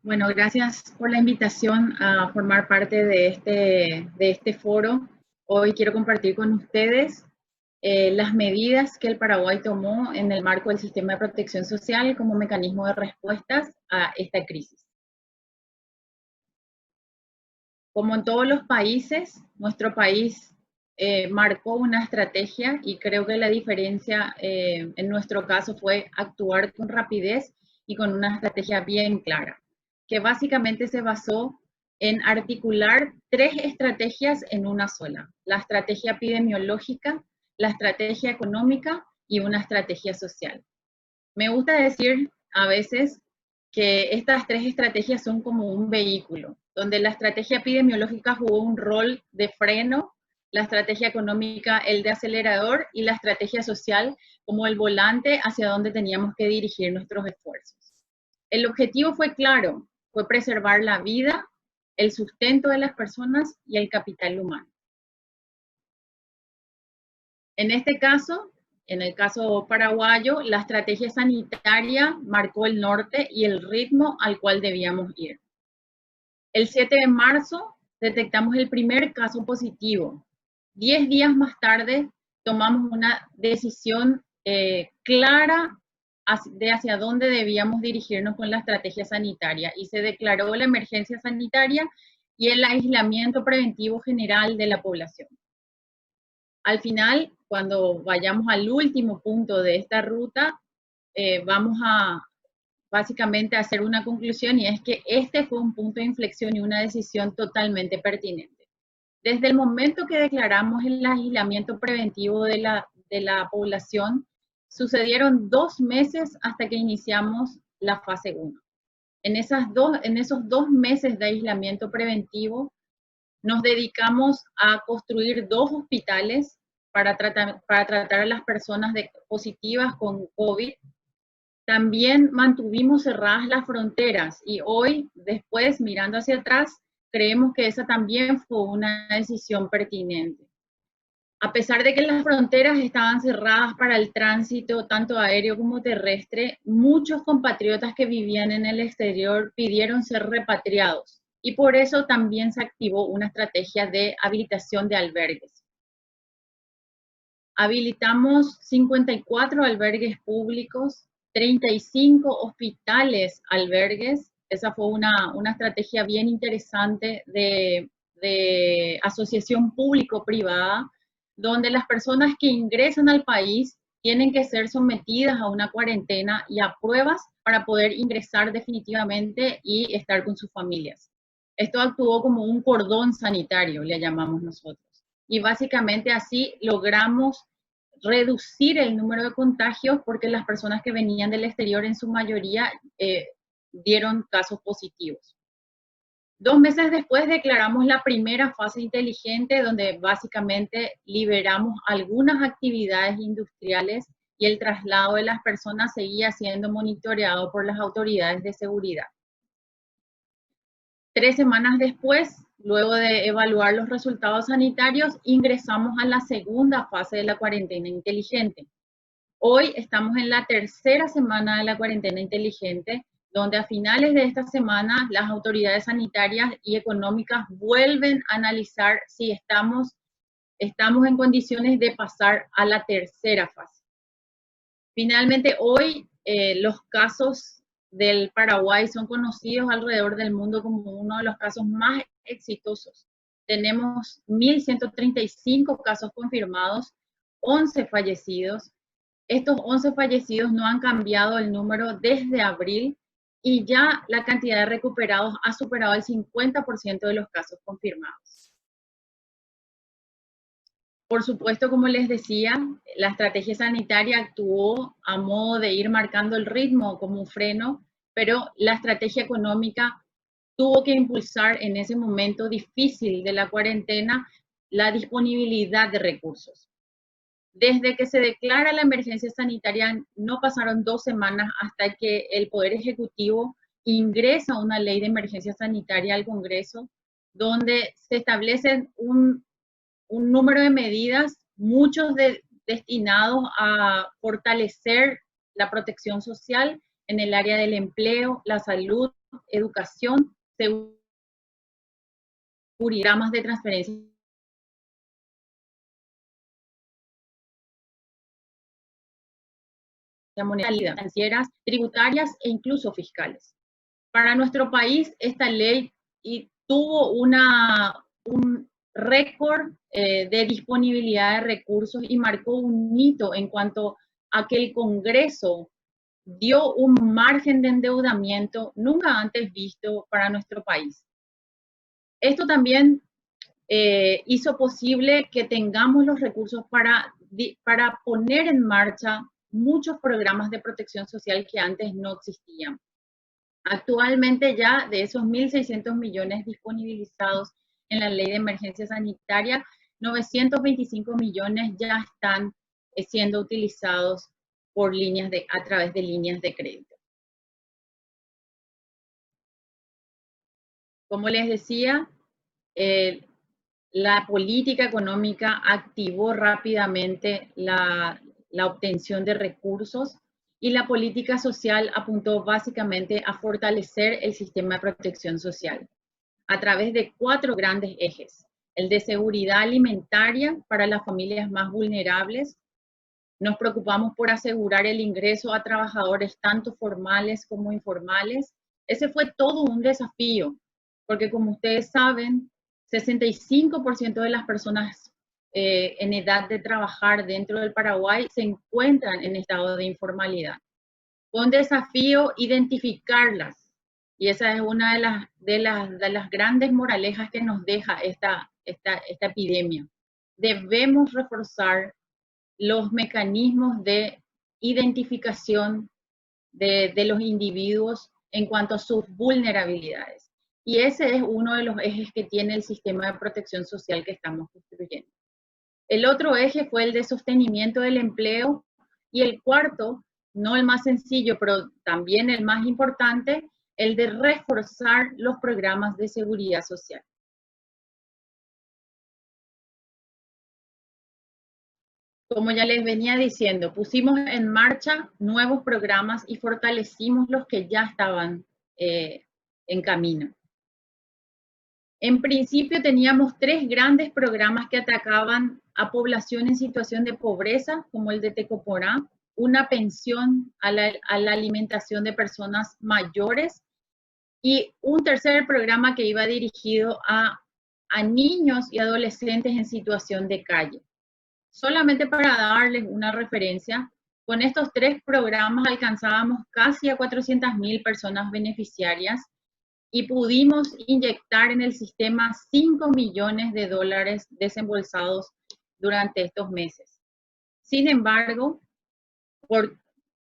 Bueno, gracias por la invitación a formar parte de este foro. Hoy quiero compartir con ustedes las medidas que el Paraguay tomó en el marco del sistema de protección social como mecanismo de respuestas a esta crisis. Como en todos los países, nuestro país marcó una estrategia y creo que la diferencia en nuestro caso fue actuar con rapidez y con una estrategia bien clara, que básicamente se basó en articular tres estrategias en una sola: la estrategia epidemiológica, la estrategia económica y una estrategia social. Me gusta decir a veces que estas tres estrategias son como un vehículo, donde la estrategia epidemiológica jugó un rol de freno, la estrategia económica el de acelerador y la estrategia social como el volante hacia donde teníamos que dirigir nuestros esfuerzos. El objetivo fue claro, fue preservar la vida, el sustento de las personas y el capital humano. En este caso, en el caso paraguayo, la estrategia sanitaria marcó el norte y el ritmo al cual debíamos ir. El 7 de marzo detectamos el primer caso positivo. 10 días más tarde tomamos una decisión clara de hacia dónde debíamos dirigirnos con la estrategia sanitaria y se declaró la emergencia sanitaria y el aislamiento preventivo general de la población. Al final, cuando vayamos al último punto de esta ruta, vamos a básicamente a hacer una conclusión, y es que este fue un punto de inflexión y una decisión totalmente pertinente. Desde el momento que declaramos el aislamiento preventivo de la población, sucedieron 2 meses hasta que iniciamos la fase 1. En esos 2 meses de aislamiento preventivo, nos dedicamos a construir 2 hospitales para tratar a las personas positivas con COVID. También mantuvimos cerradas las fronteras y hoy, después, mirando hacia atrás, creemos que esa también fue una decisión pertinente. A pesar de que las fronteras estaban cerradas para el tránsito, tanto aéreo como terrestre, muchos compatriotas que vivían en el exterior pidieron ser repatriados y por eso también se activó una estrategia de habilitación de albergues. Habilitamos 54 albergues públicos, 35 hospitales albergues. Esa fue una estrategia bien interesante de asociación público-privada, donde las personas que ingresan al país tienen que ser sometidas a una cuarentena y a pruebas para poder ingresar definitivamente y estar con sus familias. Esto actuó como un cordón sanitario, le llamamos nosotros. Y básicamente así logramos reducir el número de contagios porque las personas que venían del exterior en su mayoría dieron casos positivos. 2 meses después declaramos la primera fase inteligente, donde básicamente liberamos algunas actividades industriales y el traslado de las personas seguía siendo monitoreado por las autoridades de seguridad. 3 semanas después, luego de evaluar los resultados sanitarios, ingresamos a la segunda fase de la cuarentena inteligente. Hoy estamos en la tercera semana de la cuarentena inteligente, donde a finales de esta semana las autoridades sanitarias y económicas vuelven a analizar si estamos en condiciones de pasar a la tercera fase. Finalmente, hoy los casos del Paraguay son conocidos alrededor del mundo como uno de los casos más exitosos. Tenemos 1.135 casos confirmados, 11 fallecidos. Estos 11 fallecidos no han cambiado el número desde abril y ya la cantidad de recuperados ha superado el 50% de los casos confirmados. Por supuesto, como les decía, la estrategia sanitaria actuó a modo de ir marcando el ritmo como un freno, pero la estrategia económica tuvo que impulsar en ese momento difícil de la cuarentena la disponibilidad de recursos. Desde que se declara la emergencia sanitaria, no pasaron 2 semanas hasta que el Poder Ejecutivo ingresa una ley de emergencia sanitaria al Congreso, donde se establecen un número de medidas, muchos destinados a fortalecer la protección social en el área del empleo, la salud, educación, programas de transferencia monetaria, financieras, tributarias e incluso fiscales. Para nuestro país, esta ley tuvo un récord de disponibilidad de recursos y marcó un hito en cuanto a que el Congreso dio un margen de endeudamiento nunca antes visto para nuestro país. Esto también hizo posible que tengamos los recursos para poner en marcha muchos programas de protección social que antes no existían. Actualmente ya de esos 1.600 millones disponibilizados en la ley de emergencia sanitaria, 925 millones ya están siendo utilizados por a través de líneas de crédito. Como les decía, la política económica activó rápidamente la obtención de recursos y la política social apuntó básicamente a fortalecer el sistema de protección social a través de 4 grandes ejes. El de seguridad alimentaria para las familias más vulnerables. Nos preocupamos por asegurar el ingreso a trabajadores tanto formales como informales. Ese fue todo un desafío, porque como ustedes saben, 65% de las personas en edad de trabajar dentro del Paraguay se encuentran en estado de informalidad. Fue un desafío identificarlas, y esa es una de las grandes moralejas que nos deja esta epidemia. Debemos reforzar los mecanismos de identificación de los individuos en cuanto a sus vulnerabilidades. Y ese es uno de los ejes que tiene el sistema de protección social que estamos construyendo. El otro eje fue el de sostenimiento del empleo y el cuarto, no el más sencillo, pero también el más importante, el de reforzar los programas de seguridad social. Como ya les venía diciendo, pusimos en marcha nuevos programas y fortalecimos los que ya estaban en camino. En principio teníamos 3 grandes programas que atacaban a población en situación de pobreza, como el de Tecoporá, una pensión a la alimentación de personas mayores y un tercer programa que iba dirigido a niños y adolescentes en situación de calle. Solamente para darles una referencia, con estos 3 programas alcanzábamos casi a 400.000 personas beneficiarias y pudimos inyectar en el sistema 5 millones de dólares desembolsados durante estos meses. Sin embargo, por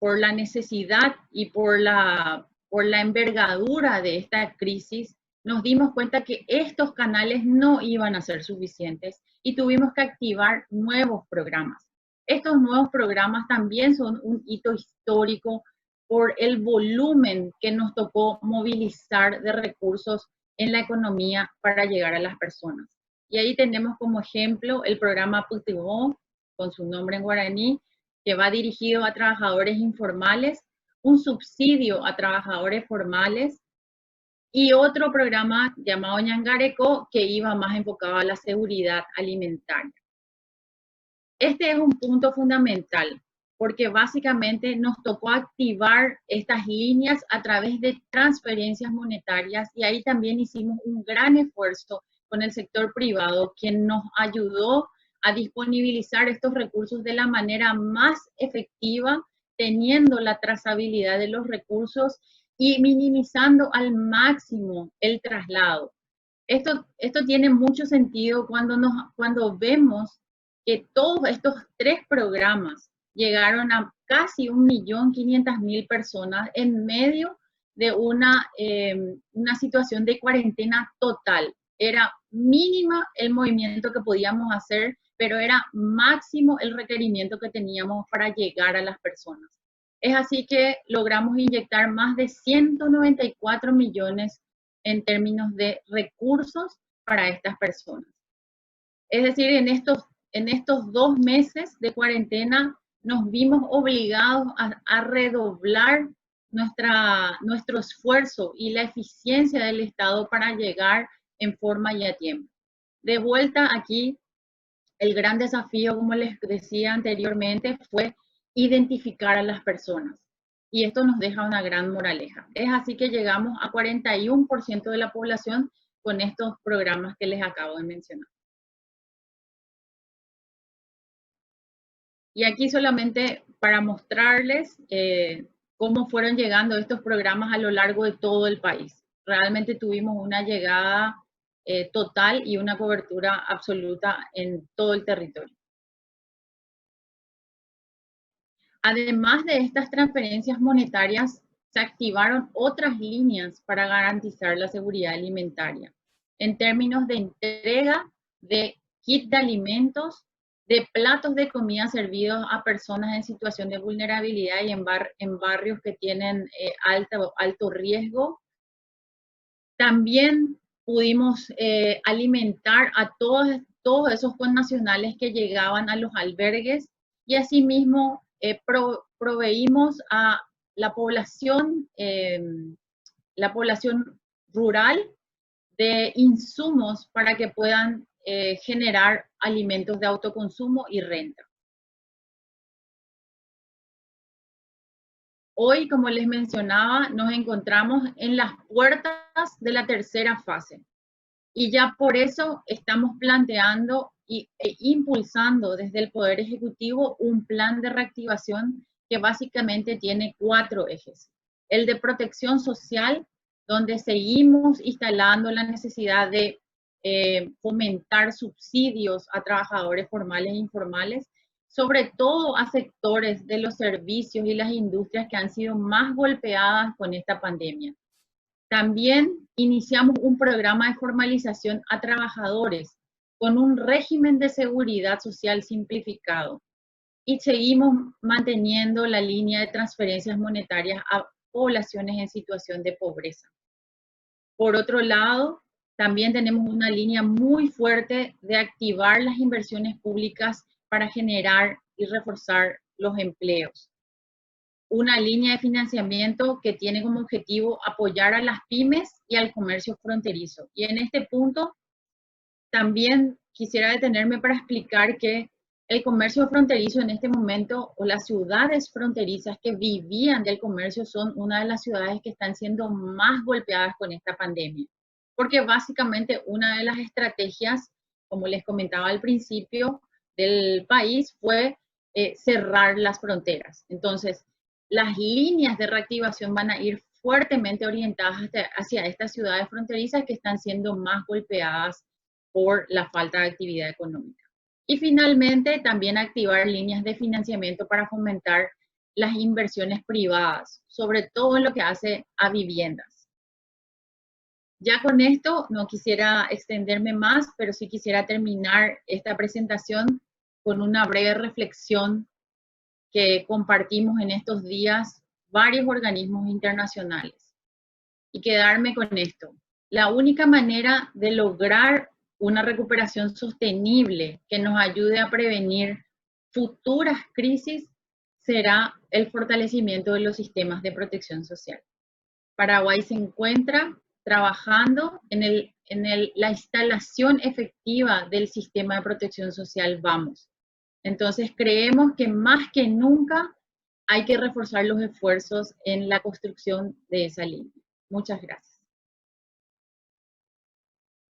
la necesidad y por la envergadura de esta crisis, nos dimos cuenta que estos canales no iban a ser suficientes y tuvimos que activar nuevos programas. Estos nuevos programas también son un hito histórico por el volumen que nos tocó movilizar de recursos en la economía para llegar a las personas. Y ahí tenemos como ejemplo el programa Putibó, con su nombre en guaraní, que va dirigido a trabajadores informales, un subsidio a trabajadores formales y otro programa llamado Ñangareco que iba más enfocado a la seguridad alimentaria. Este es un punto fundamental porque básicamente nos tocó activar estas líneas a través de transferencias monetarias y ahí también hicimos un gran esfuerzo con el sector privado, quien nos ayudó a disponibilizar estos recursos de la manera más efectiva, teniendo la trazabilidad de los recursos y minimizando al máximo el traslado. Esto tiene mucho sentido cuando vemos que todos estos 3 programas llegaron a casi 1.500.000 personas en medio de una situación de cuarentena total. Era mínima el movimiento que podíamos hacer, pero era máximo el requerimiento que teníamos para llegar a las personas. Es así que logramos inyectar más de 194 millones en términos de recursos para estas personas. Es decir, en estos 2 meses de cuarentena nos vimos obligados a redoblar nuestro esfuerzo y la eficiencia del Estado para llegar en forma y a tiempo. De vuelta aquí, el gran desafío, como les decía anteriormente, fue identificar a las personas. Y esto nos deja una gran moraleja. Es así que llegamos a 41% de la población con estos programas que les acabo de mencionar. Y aquí solamente para mostrarles cómo fueron llegando estos programas a lo largo de todo el país. Realmente tuvimos una llegada total y una cobertura absoluta en todo el territorio. Además de estas transferencias monetarias, se activaron otras líneas para garantizar la seguridad alimentaria, en términos de entrega de kit de alimentos, de platos de comida servidos a personas en situación de vulnerabilidad y en barrios que tienen alto riesgo. También pudimos alimentar a todos esos connacionales que llegaban a los albergues y asimismo proveímos a la población rural de insumos para que puedan generar alimentos de autoconsumo y renta. Hoy, como les mencionaba, nos encontramos en las puertas de la tercera fase y ya por eso estamos planteando e impulsando desde el Poder Ejecutivo un plan de reactivación que básicamente tiene 4 ejes. El de protección social, donde seguimos instalando la necesidad de fomentar subsidios a trabajadores formales e informales, sobre todo a sectores de los servicios y las industrias que han sido más golpeadas con esta pandemia. También iniciamos un programa de formalización a trabajadores con un régimen de seguridad social simplificado y seguimos manteniendo la línea de transferencias monetarias a poblaciones en situación de pobreza. Por otro lado, también tenemos una línea muy fuerte de activar las inversiones públicas para generar y reforzar los empleos. Una línea de financiamiento que tiene como objetivo apoyar a las pymes y al comercio fronterizo. Y en este punto también quisiera detenerme para explicar que el comercio fronterizo en este momento, o las ciudades fronterizas que vivían del comercio, son una de las ciudades que están siendo más golpeadas con esta pandemia. Porque básicamente una de las estrategias, como les comentaba al principio, del país fue cerrar las fronteras. Entonces, las líneas de reactivación van a ir fuertemente orientadas hacia estas ciudades fronterizas que están siendo más golpeadas por la falta de actividad económica. Y finalmente, también activar líneas de financiamiento para fomentar las inversiones privadas, sobre todo en lo que hace a viviendas. Ya con esto no quisiera extenderme más, pero sí quisiera terminar esta presentación con una breve reflexión que compartimos en estos días varios organismos internacionales. Y quedarme con esto. La única manera de lograr una recuperación sostenible que nos ayude a prevenir futuras crisis será el fortalecimiento de los sistemas de protección social. Paraguay se encuentra trabajando en la instalación efectiva del sistema de protección social VAMOS. Entonces creemos que más que nunca hay que reforzar los esfuerzos en la construcción de esa línea. Muchas gracias.